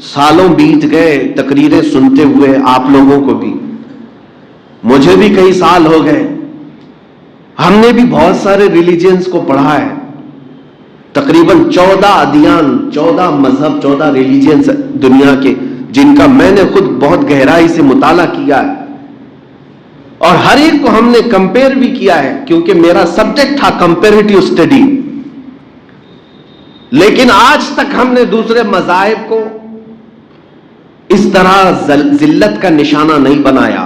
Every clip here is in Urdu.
سالوں بیت گئے تقریریں سنتے ہوئے، آپ لوگوں کو بھی، مجھے بھی کئی سال ہو گئے. ہم نے بھی بہت سارے ریلیجنز کو پڑھا ہے، تقریباً 14 ادیان، 14 مذہب، 14 ریلیجنز دنیا کے، جن کا میں نے خود بہت گہرائی سے مطالعہ کیا ہے، اور ہر ایک کو ہم نے کمپیئر بھی کیا ہے، کیونکہ میرا سبجیکٹ تھا کمپیریٹیو اسٹڈی. لیکن آج تک ہم نے دوسرے مذاہب کو اس طرح ذلت کا نشانہ نہیں بنایا.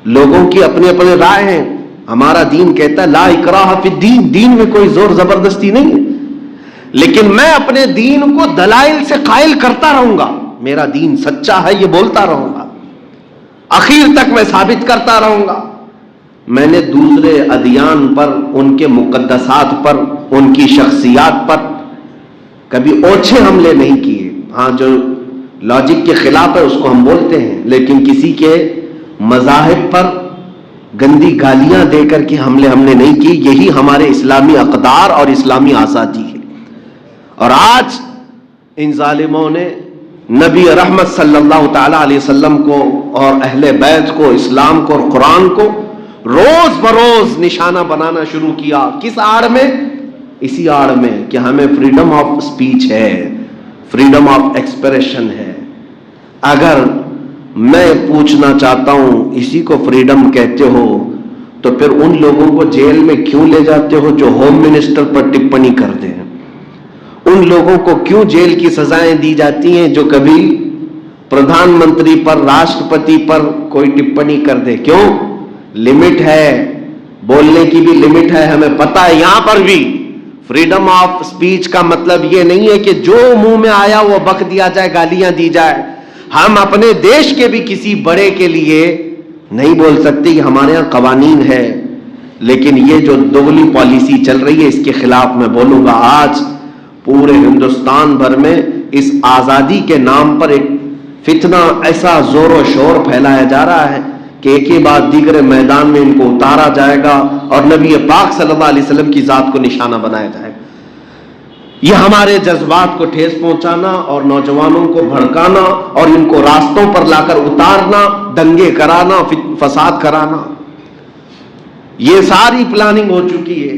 لوگوں کی اپنے اپنے رائے ہیں. ہمارا دین کہتا ہے لا اکراہ فی الدین، دین میں کوئی زور زبردستی نہیں ہے. لیکن میں اپنے دین کو دلائل سے قائل کرتا رہوں گا. میرا دین سچا ہے یہ بولتا رہوں گا، آخر تک میں ثابت کرتا رہوں گا. میں نے دوسرے ادیان پر، ان کے مقدسات پر، ان کی شخصیات پر کبھی اوچھے حملے نہیں کیے. ہاں جو لاجک کے خلاف ہے اس کو ہم بولتے ہیں، لیکن کسی کے مذاہب پر گندی گالیاں دے کر کے حملے ہم نے نہیں کی. یہی ہمارے اسلامی اقدار اور اسلامی آزادی ہے. اور آج ان ظالموں نے نبی رحمت صلی اللہ تعالی علیہ وسلم کو اور اہل بیت کو، اسلام کو اور قرآن کو روز بروز نشانہ بنانا شروع کیا. کس آڑ میں؟ اسی آڑ میں کہ ہمیں فریڈم آف اسپیچ ہے، فریڈم آف ایکسپریشن ہے. اگر میں پوچھنا چاہتا ہوں اسی کو فریڈم کہتے ہو تو پھر ان لوگوں کو جیل میں کیوں لے جاتے ہو جو ہوم منسٹر پر ٹپنی کرتے ہیں؟ ان لوگوں کو کیوں جیل کی سزائیں دی جاتی ہیں جو کبھی پردھان منتری پر، راشٹرپتی پر کوئی ٹپنی کر دے؟ کیوں؟ لمٹ ہے، بولنے کی بھی لمٹ ہے. ہمیں پتہ ہے یہاں پر بھی فریڈم آف اسپیچ کا مطلب یہ نہیں ہے کہ جو منہ میں آیا وہ بک دیا جائے، گالیاں دی جائے. ہم اپنے دیش کے بھی کسی بڑے کے لیے نہیں بول سکتے، یہ ہمارے یہاں قوانین ہے. لیکن یہ جو دوغلی پالیسی چل رہی ہے اس کے خلاف میں بولوں گا. آج پورے ہندوستان بھر میں اس آزادی کے نام پر ایک فتنہ ایسا زور و شور پھیلایا جا رہا ہے کہ ایک ہی بعد دیگر میدان میں ان کو اتارا جائے گا اور نبی پاک صلی اللہ علیہ وسلم کی ذات کو نشانہ بنایا جائے گا. یہ ہمارے جذبات کو ٹھیس پہنچانا اور نوجوانوں کو بھڑکانا اور ان کو راستوں پر لا کر اتارنا، دنگے کرانا، فساد کرانا، یہ ساری پلاننگ ہو چکی ہے.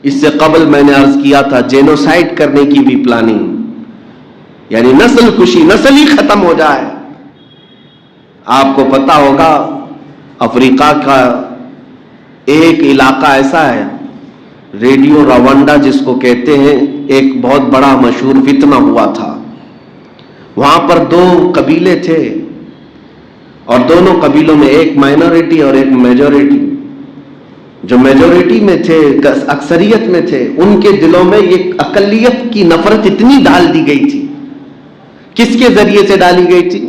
اس سے قبل میں نے عرض کیا تھا جینوسائیڈ کرنے کی بھی پلاننگ، یعنی نسل کشی، نسل ہی ختم ہو جائے. آپ کو پتا ہوگا افریقہ کا ایک علاقہ ایسا ہے، ریڈیو روانڈا جس کو کہتے ہیں، ایک بہت بڑا مشہور فتنہ ہوا تھا. وہاں پر 2 قبیلے تھے اور دونوں قبیلوں میں ایک مائنورٹی اور ایک میجورٹی. جو میجورٹی میں تھے، اکثریت میں تھے، ان کے دلوں میں یہ اقلیت کی نفرت اتنی ڈال دی گئی تھی. کس کے ذریعے سے ڈالی گئی تھی؟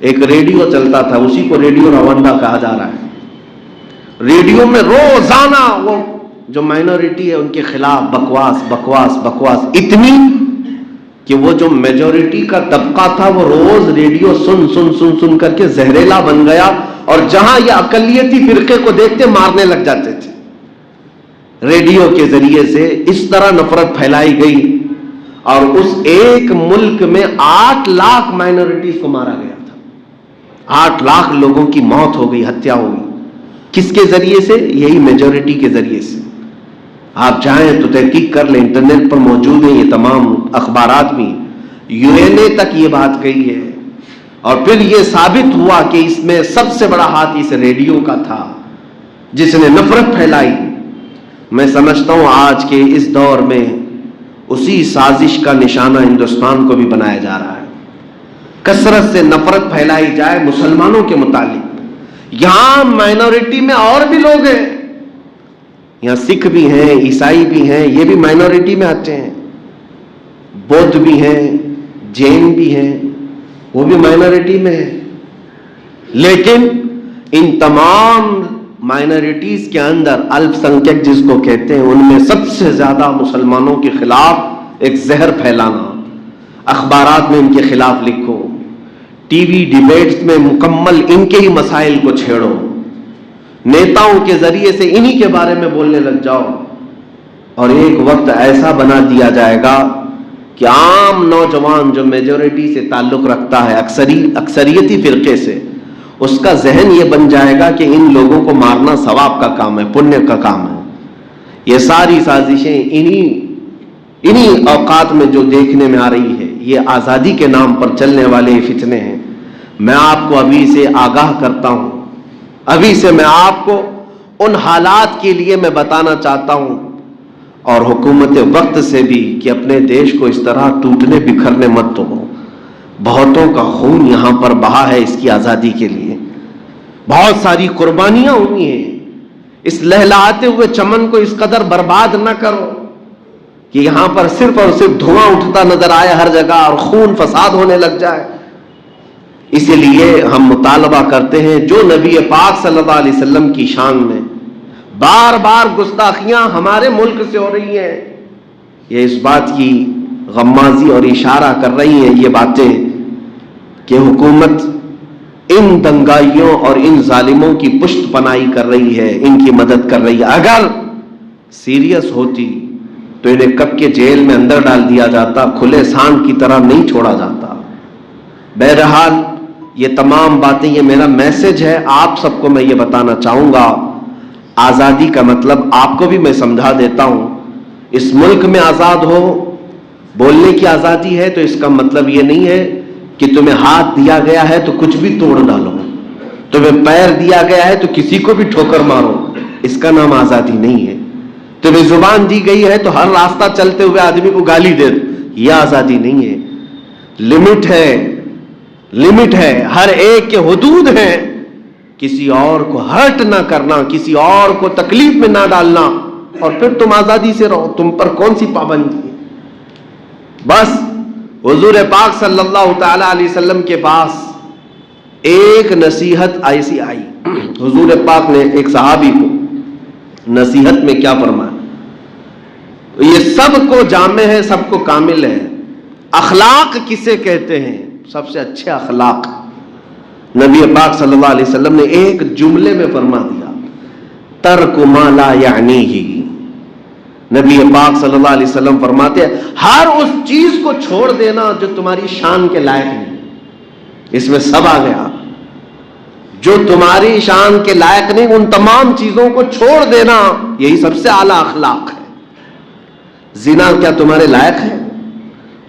ایک ریڈیو چلتا تھا، اسی کو ریڈیو روانڈا کہا جا رہا ہے. ریڈیو میں روزانہ وہ جو مائنورٹی ہے ان کے خلاف بکواس بکواس بکواس اتنی کہ وہ جو میجورٹی کا طبقہ تھا وہ روز ریڈیو سن سن سن سن کر کے زہریلا بن گیا، اور جہاں یہ اقلیتی فرقے کو دیکھتے مارنے لگ جاتے تھے. ریڈیو کے ذریعے سے اس طرح نفرت پھیلائی گئی اور اس ایک ملک میں 8 لاکھ مائنورٹیز کو مارا گیا تھا. 8 لاکھ لوگوں کی موت ہو گئی، ہتیا ہو گئی. کس کے ذریعے سے؟ یہی میجورٹی کے ذریعے سے. آپ چاہیں تو تحقیق کر لیں، انٹرنیٹ پر موجود ہیں یہ تمام اخبارات بھی. UN تک یہ بات کہی ہے، اور پھر یہ ثابت ہوا کہ اس میں سب سے بڑا ہاتھ اس ریڈیو کا تھا جس نے نفرت پھیلائی. میں سمجھتا ہوں آج کے اس دور میں اسی سازش کا نشانہ ہندوستان کو بھی بنایا جا رہا ہے. کثرت سے نفرت پھیلائی جائے مسلمانوں کے متعلق. یہاں مائنورٹی میں اور بھی لوگ ہیں، یہاں سکھ بھی ہیں، عیسائی بھی ہیں، یہ بھی مائنورٹی میں آتے ہیں. بودھ بھی ہیں، جین بھی ہیں، وہ بھی مائنورٹی میں ہیں. لیکن ان تمام مائنورٹیز کے اندر الپ سنکھیک جس کو کہتے ہیں، ان میں سب سے زیادہ مسلمانوں کے خلاف ایک زہر پھیلانا. اخبارات میں ان کے خلاف لکھو، ٹی وی ڈیبیٹس میں مکمل ان کے ہی مسائل کو چھیڑو، نیتاؤں کے ذریعے سے انہی کے بارے میں بولنے لگ جاؤ، اور ایک وقت ایسا بنا دیا جائے گا کہ عام نوجوان جو میجورٹی سے تعلق رکھتا ہے اکثریتی فرقے سے، اس کا ذہن یہ بن جائے گا کہ ان لوگوں کو مارنا ثواب کا کام ہے، پنیہ کا کام ہے۔ یہ ساری سازشیں انہی اوقات میں جو دیکھنے میں آ رہی ہے، یہ آزادی کے نام پر چلنے والے فتنے ہیں۔ میں آپ کو ابھی سے آگاہ کرتا ہوں، ابھی سے میں آپ کو ان حالات کے لیے میں بتانا چاہتا ہوں، اور حکومت وقت سے بھی، کہ اپنے دیش کو اس طرح ٹوٹنے بکھرنے مت دو۔ بہتوں کا خون یہاں پر بہا ہے اس کی آزادی کے لیے، بہت ساری قربانیاں ہوئی ہیں۔ اس لہلہاتے ہوئے چمن کو اس قدر برباد نہ کرو کہ یہاں پر صرف اور صرف دھواں اٹھتا نظر آئے ہر جگہ اور خون فساد ہونے لگ جائے۔ اسی لیے ہم مطالبہ کرتے ہیں، جو نبی پاک صلی اللہ علیہ وسلم کی شان میں بار بار گستاخیاں ہمارے ملک سے ہو رہی ہیں، یہ اس بات کی غمازی اور اشارہ کر رہی ہیں یہ باتیں کہ حکومت ان دنگائیوں اور ان ظالموں کی پشت پناہی کر رہی ہے، ان کی مدد کر رہی ہے۔ اگر سیریس ہوتی تو انہیں کب کے جیل میں اندر ڈال دیا جاتا، کھلے سانڈ کی طرح نہیں چھوڑا جاتا۔ بہرحال یہ تمام باتیں، یہ میرا میسج ہے آپ سب کو، میں یہ بتانا چاہوں گا، آزادی کا مطلب آپ کو بھی میں سمجھا دیتا ہوں۔ اس ملک میں آزاد ہو، بولنے کی آزادی ہے، تو اس کا مطلب یہ نہیں ہے کہ تمہیں ہاتھ دیا گیا ہے تو کچھ بھی توڑ ڈالو، تمہیں پیر دیا گیا ہے تو کسی کو بھی ٹھوکر مارو، اس کا نام آزادی نہیں ہے۔ تمہیں زبان دی گئی ہے تو ہر راستہ چلتے ہوئے آدمی کو گالی دے دو، یہ آزادی نہیں ہے۔ لمٹ ہے، ہر ایک کے حدود ہیں، کسی اور کو ہرٹ نہ کرنا، کسی اور کو تکلیف میں نہ ڈالنا، اور پھر تم آزادی سے رہو، تم پر کون سی پابندی ہے۔ بس حضور پاک صلی اللہ تعالی علیہ وسلم کے پاس ایک نصیحت ایسی آئی، حضور پاک نے ایک صحابی کو نصیحت میں کیا فرمایا، یہ سب کو جامع ہے، سب کو کامل ہے۔ اخلاق کسے کہتے ہیں؟ سب سے اچھے اخلاق نبی پاک صلی اللہ علیہ وسلم نے ایک جملے میں فرما دیا، ترک ما لا یعنیہ۔ نبی پاک صلی اللہ علیہ وسلم فرماتے ہیں، ہر اس چیز کو چھوڑ دینا جو تمہاری شان کے لائق نہیں۔ اس میں سب آ گیا، جو تمہاری شان کے لائق نہیں، ان تمام چیزوں کو چھوڑ دینا، یہی سب سے اعلیٰ اخلاق ہے۔ زنا کیا تمہارے لائق ہے؟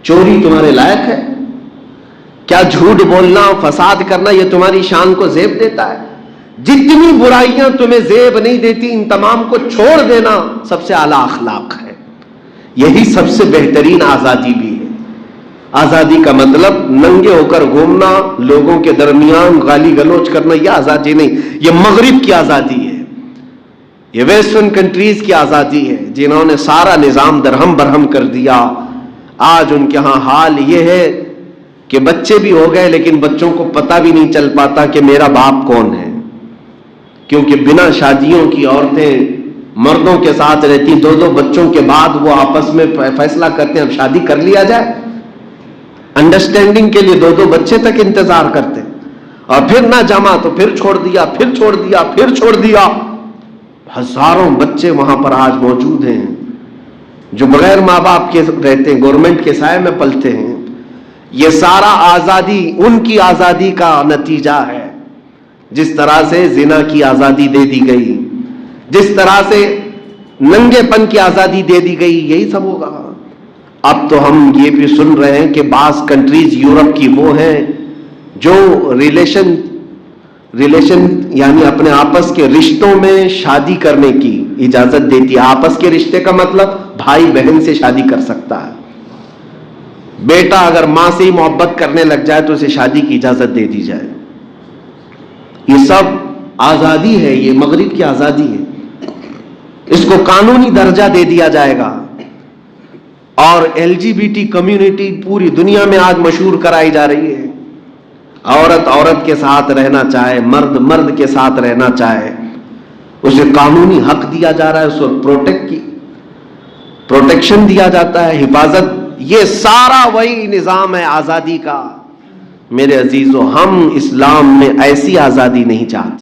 چوری تمہارے لائق ہے؟ کیا جھوٹ بولنا، فساد کرنا یہ تمہاری شان کو زیب دیتا ہے؟ جتنی برائیاں تمہیں زیب نہیں دیتی، ان تمام کو چھوڑ دینا سب سے اعلیٰ اخلاق ہے۔ یہی سب سے بہترین آزادی بھی ہے۔ آزادی کا مطلب ننگے ہو کر گھومنا، لوگوں کے درمیان گالی گلوچ کرنا، یہ آزادی نہیں، یہ مغرب کی آزادی ہے، یہ ویسٹرن کنٹریز کی آزادی ہے، جنہوں نے سارا نظام درہم برہم کر دیا۔ آج ان کے ہاں حال یہ ہے کہ بچے بھی ہو گئے لیکن بچوں کو پتہ بھی نہیں چل پاتا کہ میرا باپ کون ہے، کیونکہ بنا شادیوں کی عورتیں مردوں کے ساتھ رہتی، دو بچوں کے بعد وہ آپس میں فیصلہ کرتے ہیں اب شادی کر لیا جائے، انڈرسٹینڈنگ کے لیے دو بچے تک انتظار کرتے، اور پھر نہ جما تو پھر چھوڑ دیا، پھر چھوڑ دیا، پھر چھوڑ دیا۔ ہزاروں بچے وہاں پر آج موجود ہیں جو بغیر ماں باپ کے رہتے ہیں، گورنمنٹ کے سائے میں پلتے ہیں۔ یہ سارا آزادی ان کی آزادی کا نتیجہ ہے۔ جس طرح سے زنا کی آزادی دے دی گئی، جس طرح سے ننگے پن کی آزادی دے دی گئی، یہی سب ہوگا۔ اب تو ہم یہ بھی سن رہے ہیں کہ بعض کنٹریز یورپ کی وہ ہیں جو ریلیشن یعنی اپنے آپس کے رشتوں میں شادی کرنے کی اجازت دیتی ہے۔ آپس کے رشتے کا مطلب بھائی بہن سے شادی کر سکتا ہے، بیٹا اگر ماں سے ہی محبت کرنے لگ جائے تو اسے شادی کی اجازت دے دی جائے۔ یہ سب آزادی ہے، یہ مغرب کی آزادی ہے، اس کو قانونی درجہ دے دیا جائے گا۔ اور LGBT کمیونٹی پوری دنیا میں آج مشہور کرائی جا رہی ہے۔ عورت عورت کے ساتھ رہنا چاہے، مرد مرد کے ساتھ رہنا چاہے، اسے قانونی حق دیا جا رہا ہے، اس کو پروٹیکشن دیا جاتا ہے، حفاظت۔ یہ سارا وہی نظام ہے آزادی کا۔ میرے عزیزو، ہم اسلام میں ایسی آزادی نہیں چاہتے۔